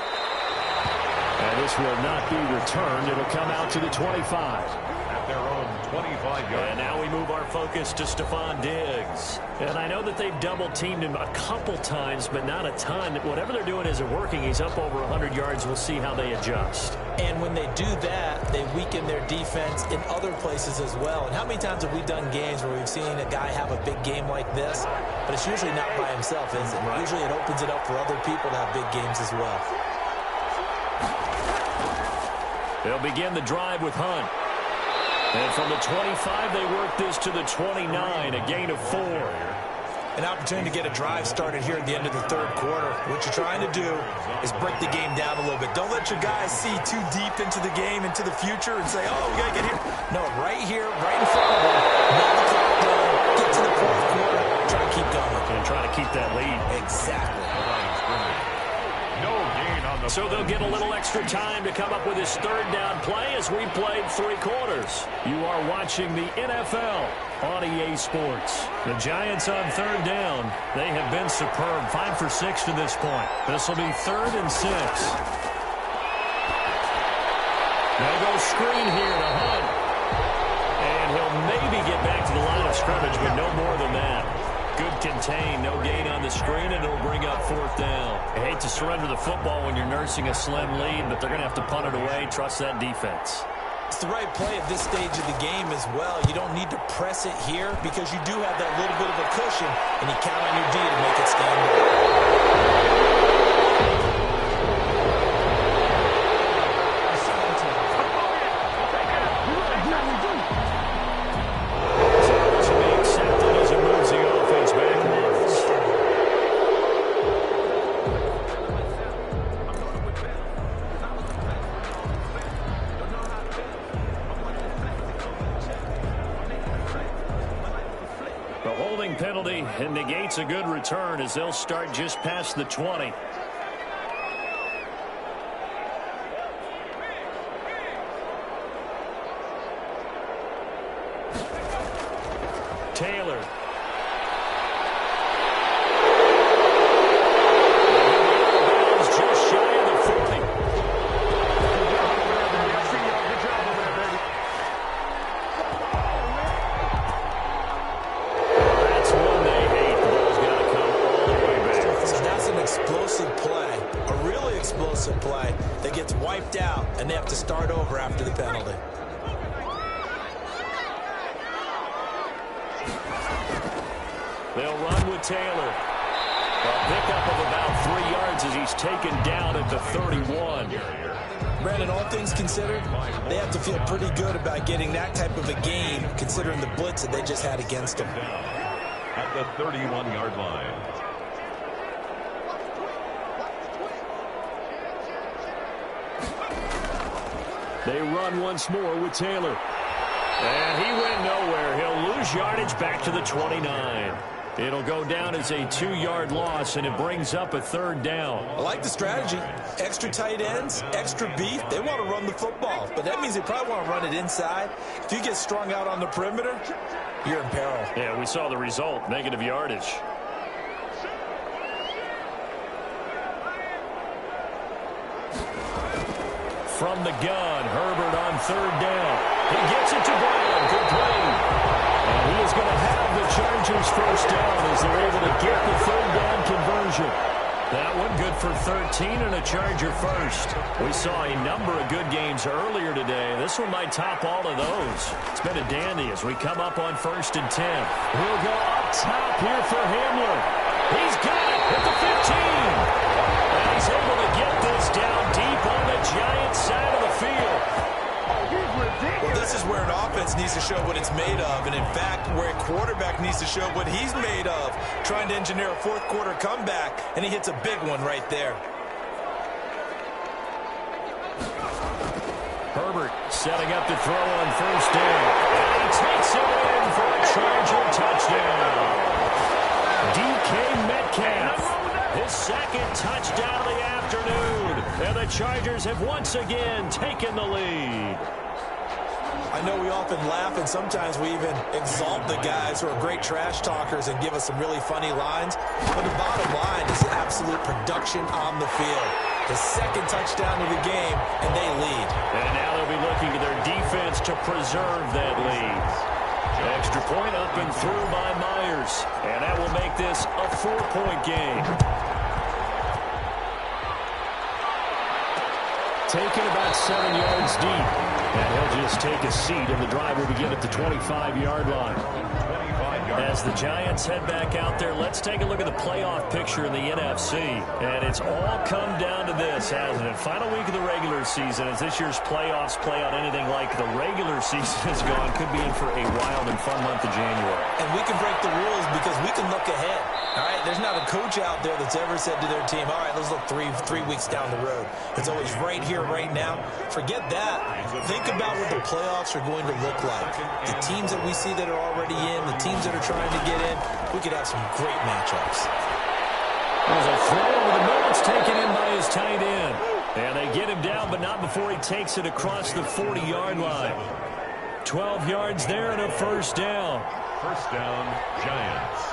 And this will not be returned. It'll come out to the 25. At their own 25-yard. And now we move our focus to Stephon Diggs. And I know that they've double-teamed him a couple times, but not a ton. Whatever they're doing isn't working. He's up over 100 yards. We'll see how they adjust. And when they do that, they weaken their defense in other places as well. And how many times have we done games where we've seen a guy have a big game like this? But it's usually not by himself, is it? Right. Usually it opens it up for other people to have big games as well. They'll begin the drive with Hunt. And from the 25, they work this to the 29, a gain of 4. An opportunity to get a drive started here at the end of the third quarter. What you're trying to do is break the game down a little bit. Don't let your guys see too deep into the game, into the future, and say, oh, we got to get here. No, right here, right in front of them. Knock the clock down, get to the fourth quarter, try to keep going. And try to keep that lead. Exactly. No gain on the... So they'll get a little extra time to come up with his 3rd down play as we played 3 quarters. You are watching the NFL on EA Sports. The Giants on 3rd down. They have been superb. 5 for 6 to this point. This will be 3rd and 6. They'll go screen here to Hunt. And he'll maybe get back to the line of scrimmage, but no more than that. Good contain, no gain on the screen, and it'll bring up 4th down. I hate to surrender the football when you're nursing a slim lead, but they're going to have to punt it away. Trust that defense. It's the right play at this stage of the game as well. You don't need to press it here because you do have that little bit of a cushion, and you count on your D to make it stand up. To be accepted as penalty and negates a good return as they'll start just past the 20. Taylor. Just shy of the 40. That's one they hate. The ball's got to come all the way back. So that's an explosive play, a really explosive play that gets wiped out, and they have to start over after the penalty. They'll run with Taylor. A pickup of about 3 yards as he's taken down at the 31. Brandon, all things considered, they have to feel pretty good about getting that type of a gain, considering the blitz that they just had against them. At the 31-yard line. They run once more with Taylor. And he went nowhere. He'll lose yardage back to the 29. It'll go down as a 2-yard loss, and it brings up a 3rd down. I like the strategy. Extra tight ends, extra beef. They want to run the football, but that means they probably want to run it inside. If you get strung out on the perimeter, you're in peril. Yeah, we saw the result, negative yardage. From the gun, Herbert on 3rd down. He gets it to Brown. Good play. And he is going to have the Chargers 1st down as they're able to get the 3rd down conversion. That one good for 13 and a Charger first. We saw a number of good games earlier today. This one might top all of those. It's been a dandy as we come up on 1st and 10. We'll go up top here for Hamler. He's got it at the 15. And he's able to get this down deep on the Giants side of the field. Well, this is where an offense needs to show what it's made of, and in fact, where a quarterback needs to show what he's made of, trying to engineer a 4th quarter comeback, and he hits a big one right there. Herbert setting up to throw on 1st down. And he takes it in for a Charger touchdown. DK Metcalf, his 2nd touchdown of the afternoon. And the Chargers have once again taken the lead. I know we often laugh, and sometimes we even exalt the guys who are great trash talkers and give us some really funny lines. But the bottom line is absolute production on the field. The 2nd touchdown of the game, and they lead. And now they'll be looking to their defense to preserve that lead. Extra point up and through by Myers. And that will make this a 4-point game. Taken about 7 yards deep. And he'll just take a seat, and the drive will begin at the 25-yard line. As the Giants head back out there, let's take a look at the playoff picture in the NFC. And it's all come down to this, hasn't it? Final week of the regular season, as this year's playoffs play out anything like the regular season has gone, could be in for a wild and fun month of January. And we can break the rules because we can look ahead. All right, there's not a coach out there that's ever said to their team, all right, let's look three weeks down the road. It's always right here, right now. Forget that. Think about what the playoffs are going to look like. The teams that we see that are already in, the teams that are trying to get in, we could have some great matchups. There's a throw over the middle. It's taken in by his tight end. And they get him down, but not before he takes it across the 40-yard line. 12 yards there and a 1st down. 1st down, Giants.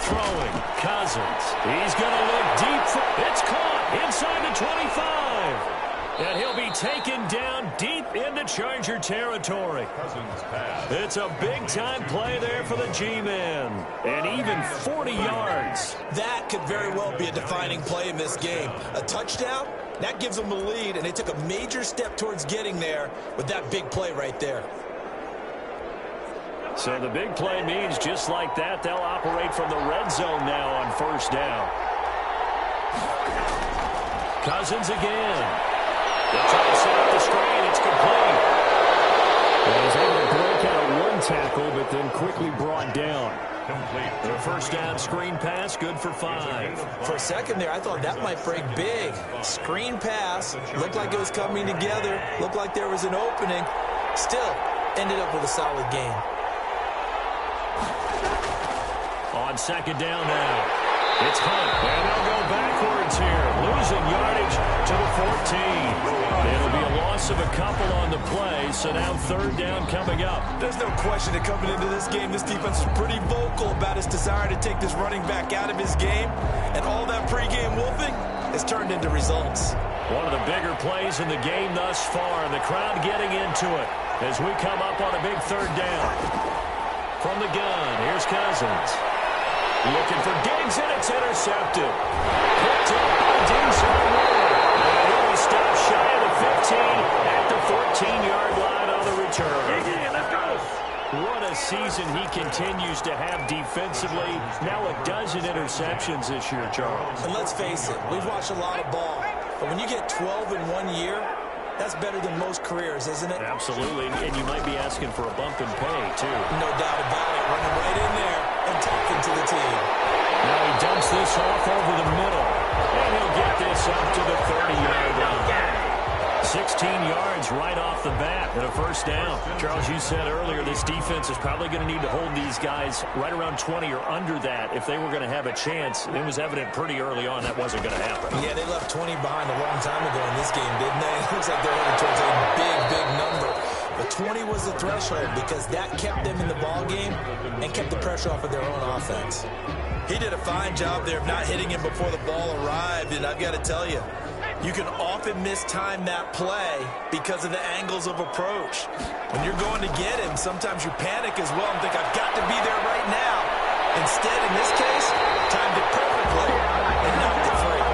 Throwing, Cousins. He's going to look deep. It's caught inside the 25. And he'll be taken down deep into Charger territory. Cousins pass. It's a big-time play there for the G-men. And even 40 yards. That could very well be a defining play in this game. A touchdown, that gives them the lead, and they took a major step towards getting there with that big play right there. So the big play means just like that, they'll operate from the red zone now on 1st down. Cousins again. They'll try to set up the screen. It's complete. And he's able to break out one tackle, but then quickly brought down. Complete. The 1st down screen pass, good for 5. For a second there, I thought that might break big. Screen pass. Looked like it was coming together. Looked like there was an opening. Still, ended up with a solid game. On second down now. It's Hunt, and they'll go backwards here, losing yardage to the 14. It'll be a loss of a couple on the play, so now third down coming up. There's no question that coming into this game, this defense is pretty vocal about its desire to take this running back out of his game, and all that pregame wolfing has turned into results. One of the bigger plays in the game thus far, and the crowd getting into it as we come up on a big third down. From the gun, here's Cousins. Looking for Diggs, and it's intercepted. Picked up by Dinshawn Ward. And he will stop shy of the 15 at the 14-yard line on the return. Let's go. What a season he continues to have defensively. Now a dozen interceptions this year, Charles. And let's face it, we've watched a lot of ball. But when you get 12 in 1 year, that's better than most careers, isn't it? Absolutely, and you might be asking for a bump in pay, too. No doubt about it. Running right in there and talking to the team. Now he dumps this off over the middle, and he'll get this up to the 30-yard line. 16 yards right off the bat and a first down. Charles, you said earlier this defense is probably going to need to hold these guys right around 20 or under that if they were going to have a chance. It was evident pretty early on that wasn't going to happen. Yeah, they left 20 behind a long time ago in this game, didn't they? It looks like they're headed towards a big, big number. But 20 was the threshold because that kept them in the ball game and kept the pressure off of their own offense. He did a fine job there of not hitting him before the ball arrived, and I've got to tell you, you can often mistime that play because of the angles of approach. When you're going to get him, sometimes you panic as well and think, I've got to be there right now. Instead, in this case, timed it perfectly and knocked it free.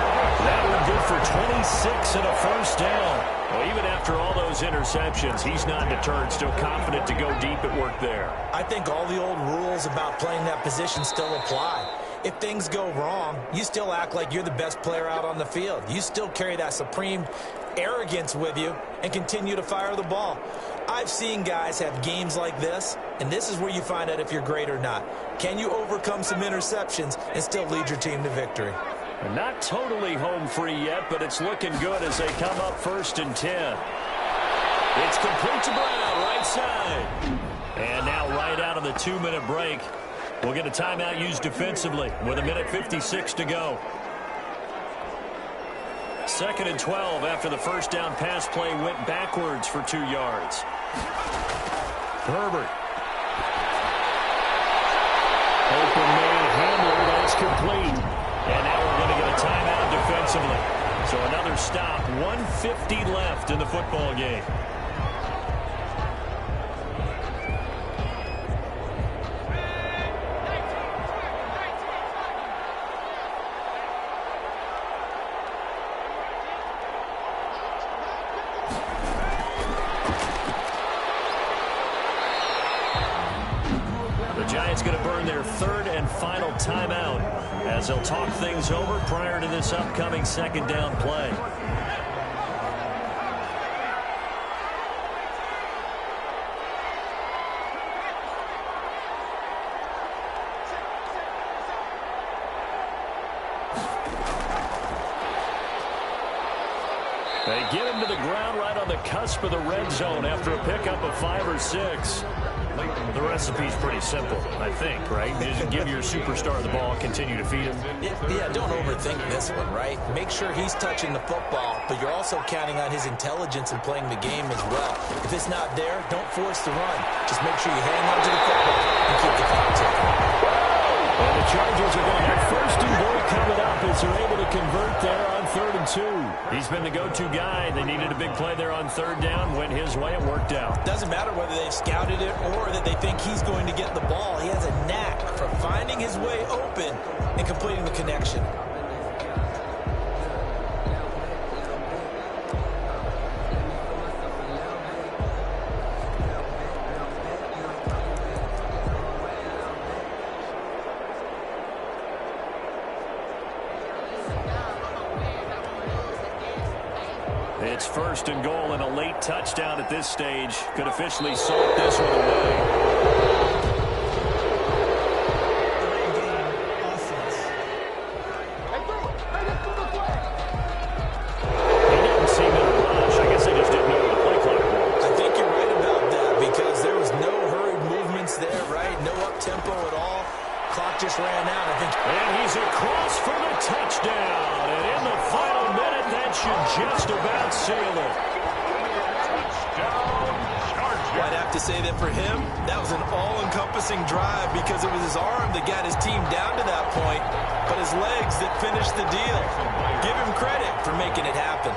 That one good for 26 and a first down. Well, even after all those interceptions, he's not deterred, still confident to go deep at work there. I think all the old rules about playing that position still apply. If things go wrong, you still act like you're the best player out on the field. You still carry that supreme arrogance with you and continue to fire the ball. I've seen guys have games like this, and this is where you find out if you're great or not. Can you overcome some interceptions and still lead your team to victory? Not totally home free yet, but it's looking good as they come up 1st and 10. It's complete to Brown, right side. And now right out of the 2-minute break, we'll get a timeout used defensively with 1:56 to go. 2nd and 12 after the first down pass play went backwards for 2 yards. Herbert. Open man handler, that's complete. And now we're going to get a timeout defensively. So another stop, 1:50 left in the football game. Giants going to burn their 3rd and final timeout as they'll talk things over prior to this upcoming 2nd down play. They get him to the ground right on the cusp of the red zone after a pickup of 5 or 6. The recipe's pretty simple, I think, right? Just give your superstar the ball, continue to feed him. Yeah, don't overthink this one, right? Make sure he's touching the football, but you're also counting on his intelligence in playing the game as well. If it's not there, don't force the run. Just make sure you hang on to the football and keep the clock ticking. And the Chargers are going to have 1st and goal coming up as they're able to convert there on 3rd and 2. He's been the go-to guy. They needed a big play there on 3rd down. Went his way. It worked out. Doesn't matter whether they've scouted it or that they think he's going to get the ball. He has a knack for finding his way open and completing the connection. It's 1st and goal and a late touchdown at this stage. Could officially salt this one away. He didn't seem in a rush. I guess they just didn't know where the play clock was. I think you're right about that because there was no hurried movements there, right? No up-tempo at all. Clock just ran ran out. I think. And he's across for the touchdown. And in the final minute, that should just about seal it. Touchdown, Chargers. I'd have to say that for him, that was an all-encompassing drive because it was his arm that got his team down to that point, but his legs that finished the deal. Give him credit for making it happen.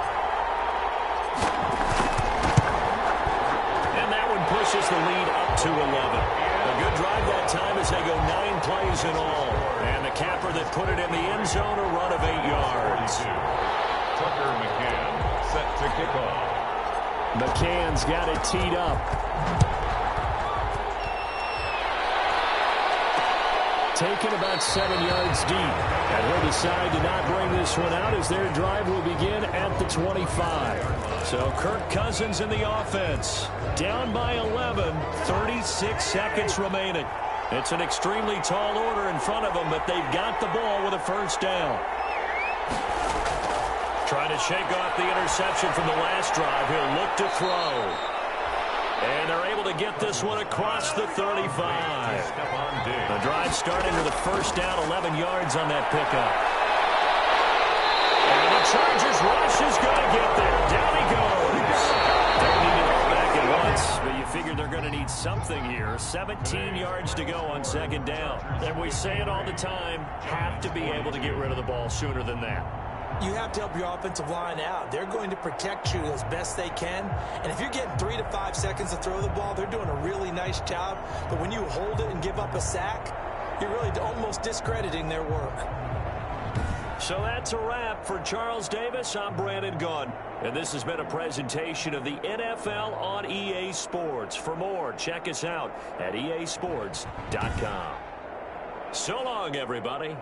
And that one pushes the lead up to 11. A good drive that time as they go 9 plays in all. And the capper that put it in the end zone, a run of 8 yards. Tucker McCann set to kick off. McCann's got it teed up. Taken about 7 yards deep. And he'll decide to not bring this one out as their drive will begin at the 25. So Kirk Cousins in the offense. Down by 11, 36 seconds remaining. It's an extremely tall order in front of them, but they've got the ball with a first down. Trying to shake off the interception from the last drive. He'll look to throw. And they're able to get this one across the 35. The drive starting with a first down, 11 yards on that pickup. And the Chargers rush is going to get there. Down he goes. Don't need it all back at once, but you figure they're going to need something here. 17 yards to go on second down. And we say it all the time, have to be able to get rid of the ball sooner than that. You have to help your offensive line out. They're going to protect you as best they can. And if you're getting 3 to 5 seconds to throw the ball, they're doing a really nice job. But when you hold it and give up a sack, you're really almost discrediting their work. So that's a wrap for Charles Davis. I'm Brandon Gaudin. And this has been a presentation of the NFL on EA Sports. For more, check us out at easports.com. So long, everybody.